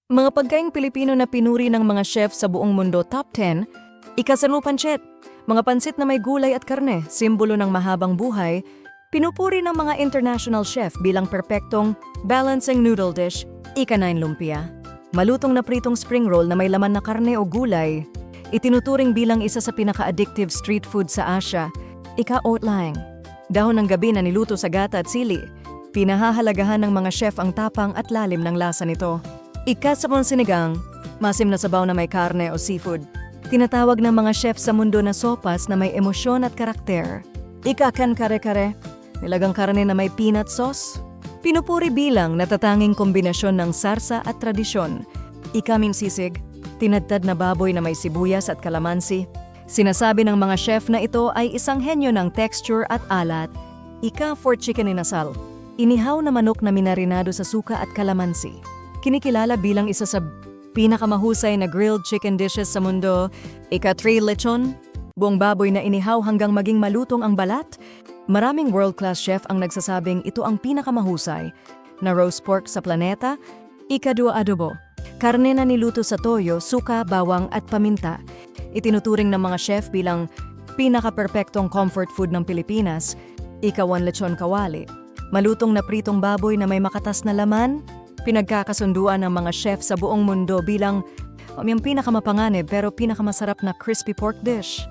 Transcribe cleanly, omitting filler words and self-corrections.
Mga pagkaing Pilipino na pinuri ng mga chef sa buong mundo top 10, ika-10 pancit. Mga pansit na may gulay at karne, simbolo ng mahabang buhay, pinupuri ng mga international chef bilang perpektong balancing noodle dish, ika-9 lumpia. Malutong na pritong spring roll na may laman na karne o gulay, itinuturing bilang isa sa pinaka-addictive street food sa Asia, ika-8 lang. Dahon ng gabi na niluto sa gata at sili, pinahahalagahan ng mga chef ang tapang at lalim ng lasa nito. Ika-10 sinigang, masim na sabaw na may karne o seafood. Tinatawag ng mga chef sa mundo na sopas na may emosyon at karakter. Ika-10 kare-kare, nilagang karne na may peanut sauce. Pinupuri bilang natatanging kombinasyon ng sarsa at tradisyon. Ika-9 sisig, tinadtad na baboy na may sibuyas at kalamansi. Sinasabi ng mga chef na ito ay isang henyo ng texture at alat. Ika-4 chicken inasal, inihaw na manok na minarinado sa suka at kalamansi. Kinikilala bilang isa sa pinakamahusay na grilled chicken dishes sa mundo. Ika-3 lechon, buong baboy na inihaw hanggang maging malutong ang balat. Maraming world-class chef ang nagsasabing ito ang pinakamahusay na roast pork sa planeta. Ika-2 adobo, karne na niluto sa toyo, suka, bawang at paminta. Itinuturing ng mga chef bilang pinaka-perpektong comfort food ng Pilipinas. Ika-1 lechon kawali, malutong na pritong baboy na may makatas na laman. Pinagkakasunduan ng mga chef sa buong mundo bilang yung pinakamapanganib pero pinakamasarap na crispy pork dish.